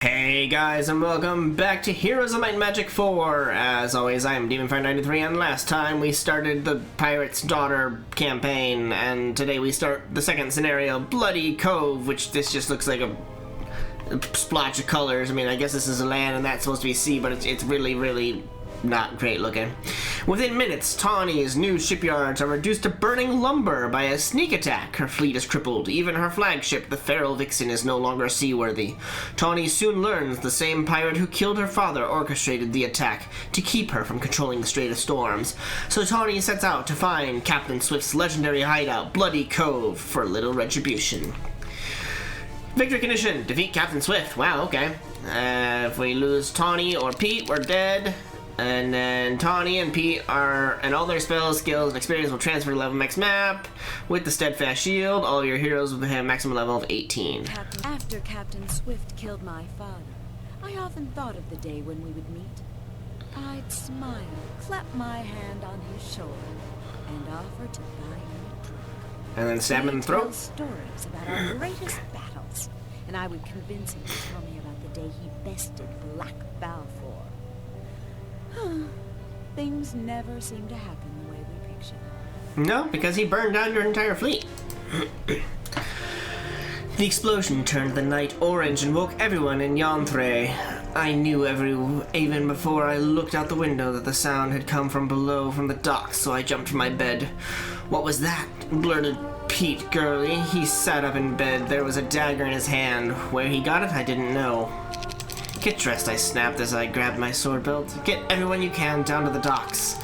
Hey guys, and welcome back to Heroes of Might and Magic 4. As always, I am Demon593, and last time we started the Pirate's Daughter campaign, and today we start the second scenario, Bloody Cove, which this just looks like a splotch of colors. I mean, I guess this is a land and that's supposed to be sea, but it's really not great looking. Within minutes, Tawny's new shipyards are reduced to burning lumber by a sneak attack. Her fleet is crippled. Even her flagship, the Feral Vixen, is no longer seaworthy. Tawny soon learns the same pirate who killed her father orchestrated the attack to keep her from controlling the Strait of Storms. So Tawny sets out to find Captain Swift's legendary hideout, Bloody Cove, for a little retribution. Victory condition: defeat Captain Swift. Wow, okay. If we lose Tawny or Pete, we're dead. And then Tawny and Pete and all their spells, skills, and experience will transfer to level max map. With the Steadfast Shield, all of your heroes will have a maximum level of 18. After Captain Swift killed my father, I often thought of the day when we would meet. I'd smile, clap my hand on his shoulder, and offer to buy him a drink. And then stab him in the throat? He'd tell stories about our greatest battles, and I would convince him to tell me about the day he bested Black Balfour. Things never seem to happen the way we picture. No, because he burned down your entire fleet. The explosion turned the night orange and woke everyone in Yanthray. I knew even before I looked out the window that the sound had come from below from the docks, so I jumped from my bed. What was that? Blurted Pete Girly. He sat up in bed. There was a dagger in his hand. Where he got it, I didn't know. Get dressed, I snapped as I grabbed my sword belt. Get everyone you can down to the docks.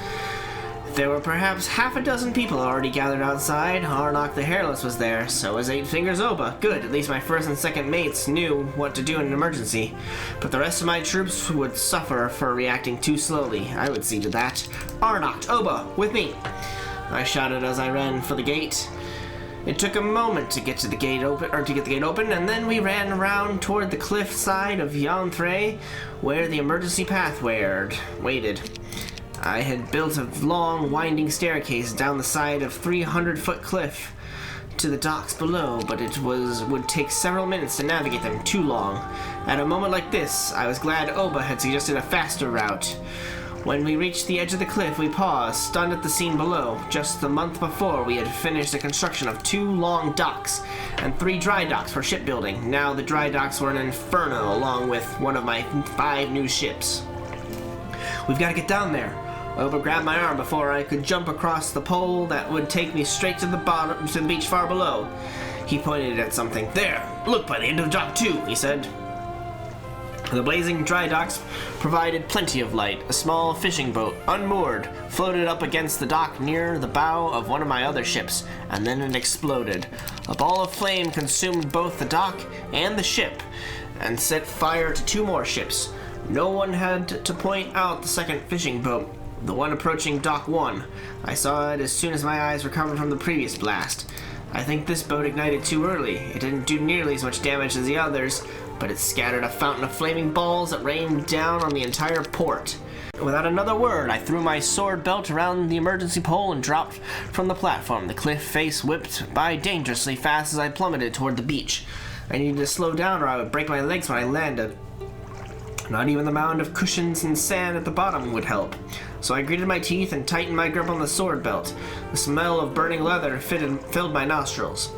There were perhaps half a dozen people already gathered outside. Arnok the Hairless was there, so was Eight Fingers Oba. Good, at least my first and second mates knew what to do in an emergency. But the rest of my troops would suffer for reacting too slowly. I would see to that. Arnok, Oba, with me! I shouted as I ran for the gate. It took a moment to get the gate open, and then we ran around toward the cliff side of Yanthray, where the emergency path waited. I had built a long, winding staircase down the side of 300-foot cliff to the docks below, but it would take several minutes to navigate them. Too long. At a moment like this, I was glad Oba had suggested a faster route. When we reached the edge of the cliff, we paused, stunned at the scene below. Just the month before, we had finished the construction of 2 long docks and 3 dry docks for shipbuilding. Now the dry docks were an inferno, along with one of my 5 new ships. We've got to get down there. Oba grabbed my arm before I could jump across the pole that would take me straight to the beach far below. He pointed at something. There! Look, by the end of dock 2, he said. The blazing dry docks provided plenty of light. A small fishing boat, unmoored, floated up against the dock near the bow of one of my other ships, and then it exploded. A ball of flame consumed both the dock and the ship, and set fire to 2 more ships. No one had to point out the second fishing boat, the one approaching dock 1. I saw it as soon as my eyes recovered from the previous blast. I think this boat ignited too early. It didn't do nearly as much damage as the others, but it scattered a fountain of flaming balls that rained down on the entire port. Without another word, I threw my sword belt around the emergency pole and dropped from the platform. The cliff face whipped by dangerously fast as I plummeted toward the beach. I needed to slow down or I would break my legs when I landed. Not even the mound of cushions and sand at the bottom would help. So I gritted my teeth and tightened my grip on the sword belt. The smell of burning leather filled my nostrils.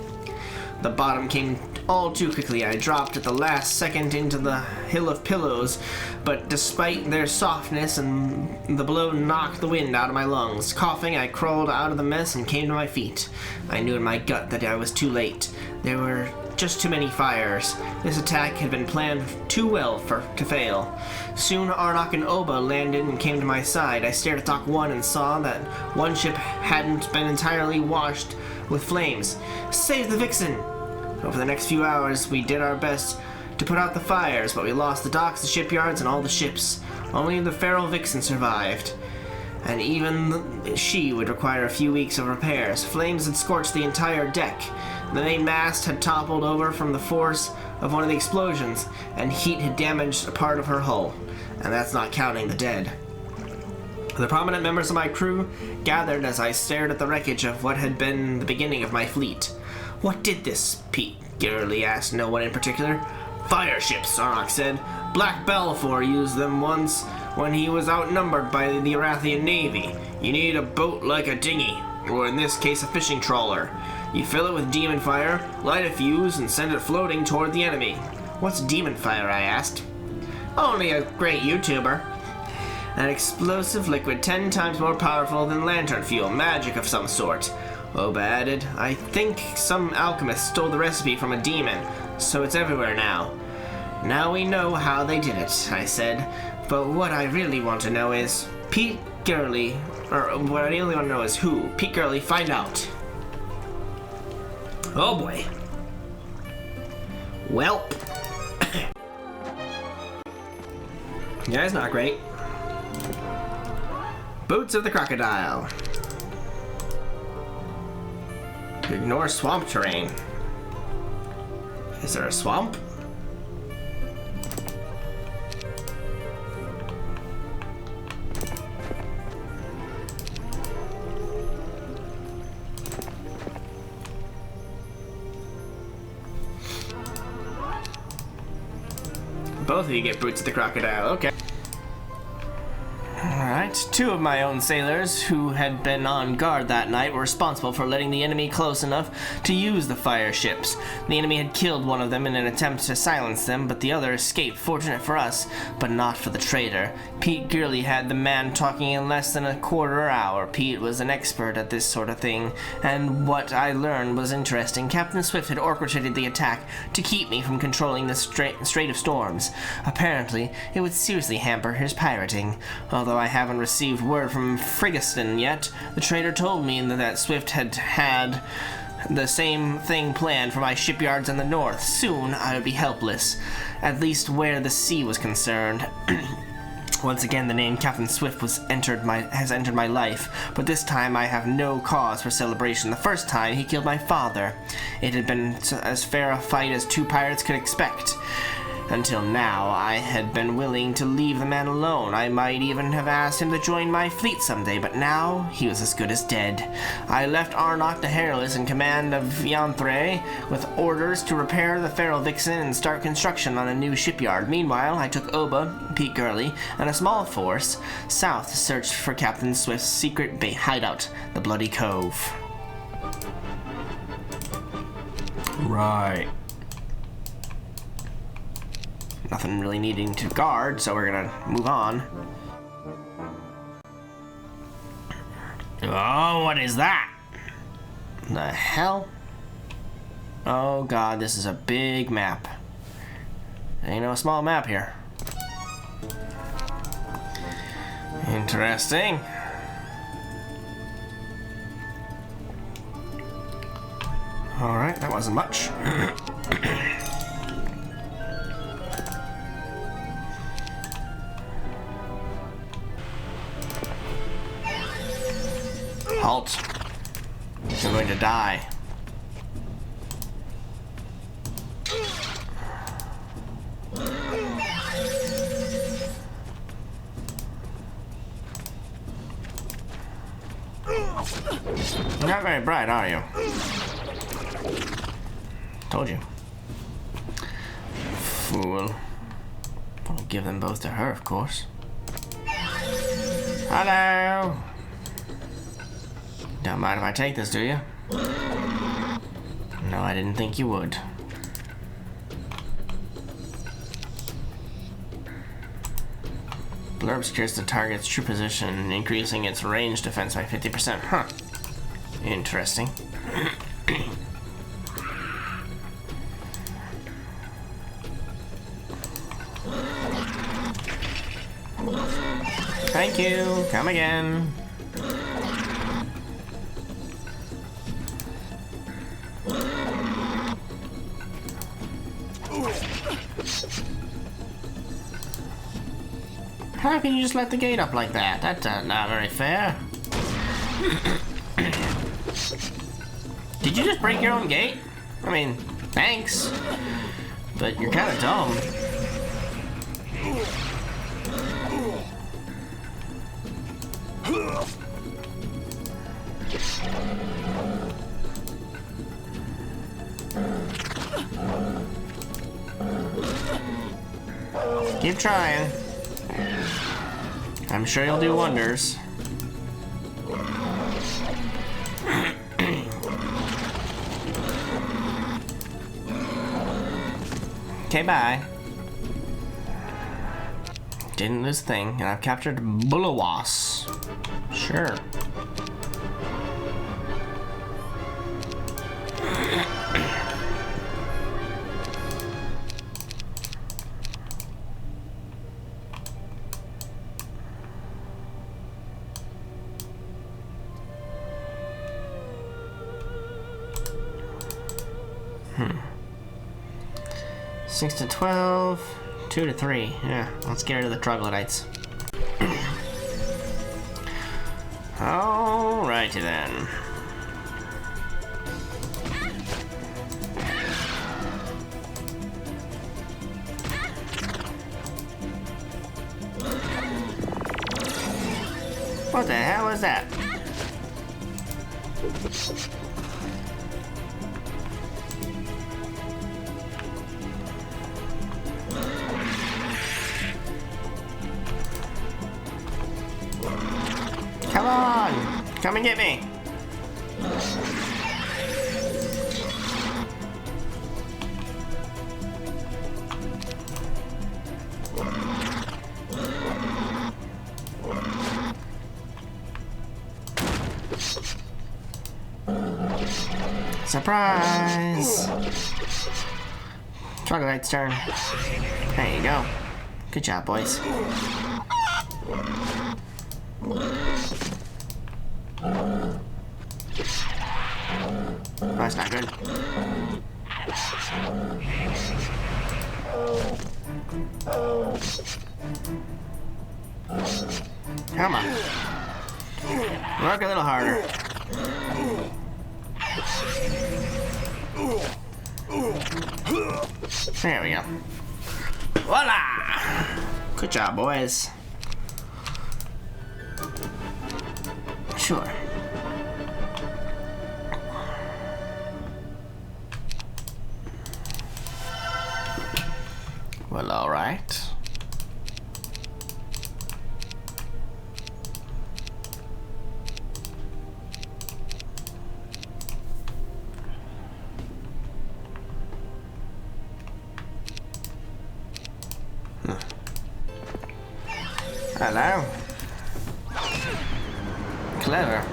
The bottom came all too quickly. I dropped at the last second into the hill of pillows, but despite their softness and the blow knocked the wind out of my lungs. Coughing, I crawled out of the mess and came to my feet. I knew in my gut that I was too late. There were just too many fires. This attack had been planned too well to fail. Soon Arnok and Oba landed and came to my side. I stared at Dock 1 and saw that one ship hadn't been entirely washed with flames. Save the Vixen! Over the next few hours, we did our best to put out the fires, but we lost the docks, the shipyards, and all the ships. Only the Feral Vixen survived, and even she would require a few weeks of repairs. Flames had scorched the entire deck. The main mast had toppled over from the force of one of the explosions, and heat had damaged a part of her hull, and that's not counting the dead. The prominent members of my crew gathered as I stared at the wreckage of what had been the beginning of my fleet. What did this? Pete Girly asked no one in particular. Fire ships, Arnock said. Black Balfour used them once when he was outnumbered by the Arathian Navy. You need a boat like a dinghy, or in this case a fishing trawler. You fill it with demon fire, light a fuse, and send it floating toward the enemy. What's demon fire, I asked. Only a great YouTuber. An explosive liquid 10 times more powerful than lantern fuel, magic of some sort. Oba added, I think some alchemist stole the recipe from a demon, so it's everywhere now. Now we know how they did it, I said, but what I really want to know is Pete Girly, or what I really want to know is who? Pete Girly, find out. Oh boy. Welp. Yeah, it's not great. Boots of the Crocodile. Ignore swamp terrain. Is there a swamp? Both of you get boots of the crocodile, okay. Alright, 2 of my own sailors who had been on guard that night were responsible for letting the enemy close enough to use the fire ships. The enemy had killed one of them in an attempt to silence them, but the other escaped, fortunate for us, but not for the traitor. Pete Girly had the man talking in less than a quarter hour. Pete was an expert at this sort of thing, and what I learned was interesting. Captain Swift had orchestrated the attack to keep me from controlling the Strait of Storms. Apparently, it would seriously hamper his pirating. Although I haven't received word from Frigiston yet, the trader told me that Swift had the same thing planned for my shipyards in the north. Soon I would be helpless, at least where the sea was concerned. Once again, the name Captain Swift has entered my life, but this time I have no cause for celebration. The first time, he killed my father. It had been as fair a fight as 2 pirates could expect. Until now, I had been willing to leave the man alone. I might even have asked him to join my fleet someday, but now he was as good as dead. I left Arnock the Hairless in command of Yanthre with orders to repair the Feral Vixen and start construction on a new shipyard. Meanwhile, I took Oba, Pete Girly, and a small force south to search for Captain Swift's secret hideout, the Bloody Cove. Right. Nothing really needing to guard, so we're gonna move on. Oh, what is that? The hell? Oh god, this is a big map. Ain't no small map here. Interesting. Alright, that wasn't much. Halt. You're going to die. You're not very bright, are you? Told you. Fool. I'll give them both to her, of course. Hello! Don't mind if I take this, do you? No, I didn't think you would. Blurb secures the target's true position, increasing its range defense by 50%. Huh. Interesting. Thank you. Come again. How can you just let the gate up like that? That's not very fair. Did you just break your own gate? I mean, thanks. But you're kind of dumb. Keep trying. I'm sure you'll do wonders. Okay, bye. Didn't lose a thing, and I've captured Bullawas. Sure. Hmm. 6 to 12, 2 to 3. Yeah, let's get rid of the troglodytes. Alrighty then. What the hell was that? Come on! Come and get me! Surprise! Troglodyte's turn. There you go. Good job, boys. That's not good. Come on. Work a little harder. There we go. Voila! Good job, boys. Sure. Well, all right. Hello. Clever.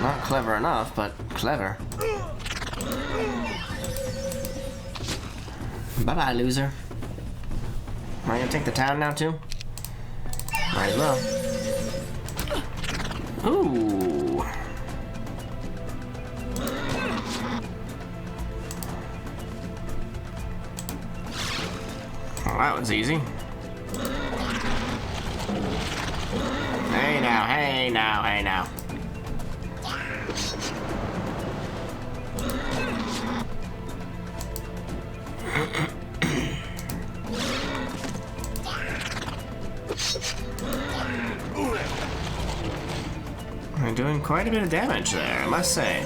Not clever enough, but clever. Bye-bye, loser. Am I gonna take the town now, too? Might as well. Ooh. Well, that was easy. Hey now, hey now, hey now. I'm doing quite a bit of damage there, I must say.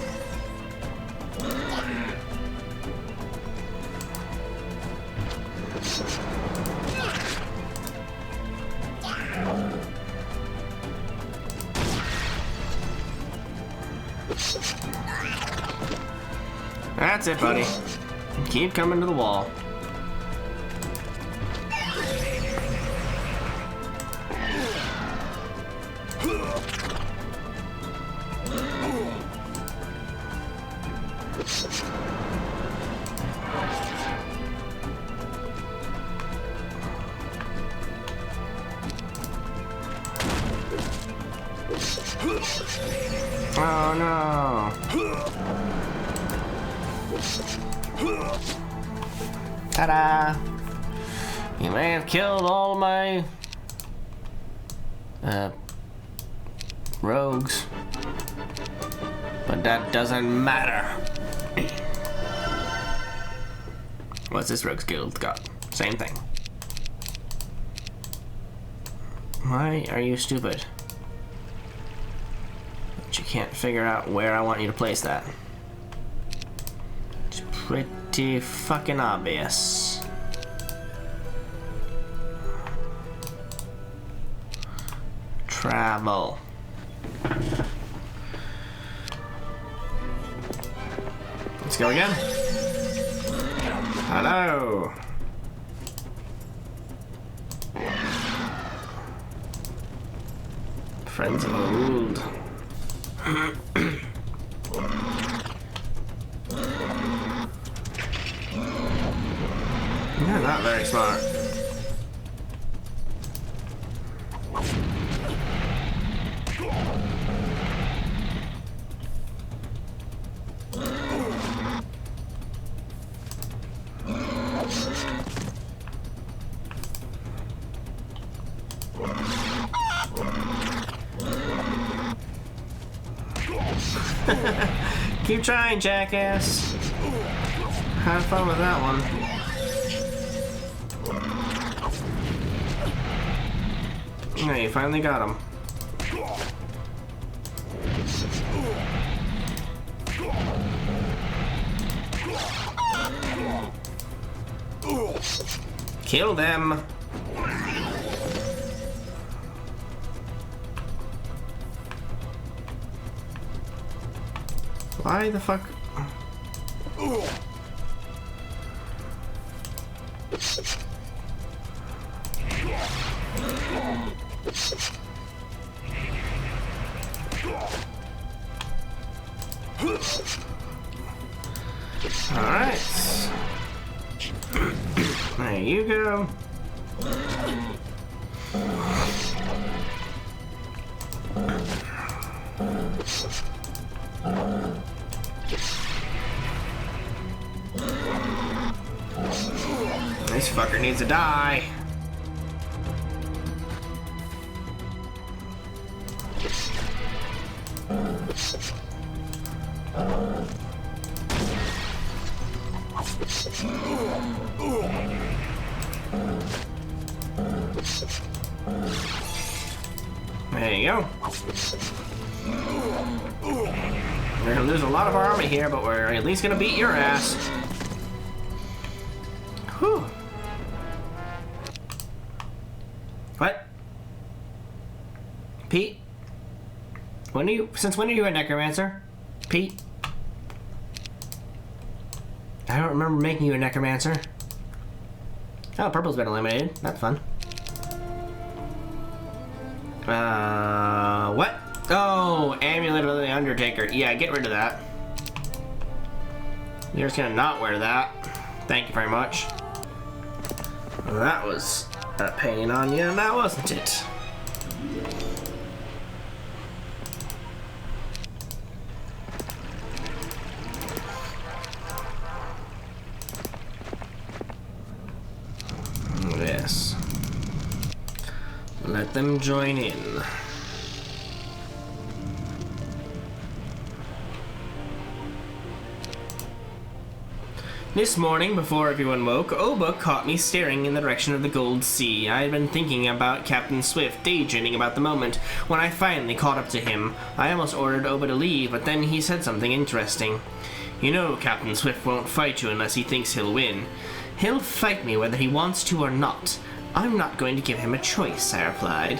That's it, buddy. Keep coming to the wall. Oh no! Ta-da! You may have killed all my rogues, but that doesn't matter. What's this rogue's guild got? Same thing. Why are you stupid? But you can't figure out where I want you to place that. It's pretty pretty fucking obvious. Travel. Let's go again. Hello. Friends of old. You're not very smart. Keep trying, jackass. Have fun with that one. Yeah, you finally got him. Kill them. Why the fuck? Alright. There you go. This fucker needs to die. There you go. We're gonna lose a lot of our army here, but we're at least gonna beat your ass. Whew. What? Pete? Since when are you a necromancer? Pete? I don't remember making you a necromancer. Oh, purple's been eliminated. That's fun. What? Oh, amulet of the Undertaker. Yeah, get rid of that. You're just gonna not wear that. Thank you very much. That was a pain on you, now wasn't it? Yes. Let them join in. This morning, before everyone woke, Oba caught me staring in the direction of the Gold Sea. I had been thinking about Captain Swift, daydreaming about the moment when I finally caught up to him. I almost ordered Oba to leave, but then he said something interesting. You know, Captain Swift won't fight you unless he thinks he'll win. He'll fight me whether he wants to or not. I'm not going to give him a choice, I replied.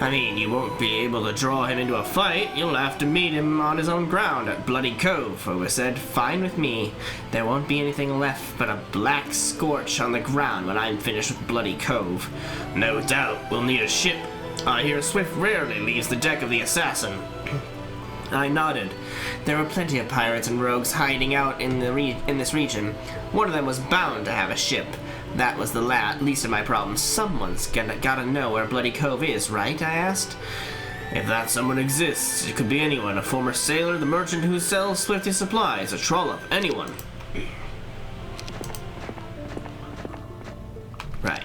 I mean, you won't be able to draw him into a fight. You'll have to meet him on his own ground at Bloody Cove, Oba said. Fine with me. There won't be anything left but a black scorch on the ground when I'm finished with Bloody Cove. No doubt we'll need a ship. I hear Swift rarely leaves the deck of the Assassin. I nodded. There were plenty of pirates and rogues hiding out in this region. One of them was bound to have a ship. That was the least of my problems. Someone's gotta know where Bloody Cove is, right? I asked. If that someone exists, it could be anyone. A former sailor, the merchant who sells Swifty supplies, a trollop, anyone. Right.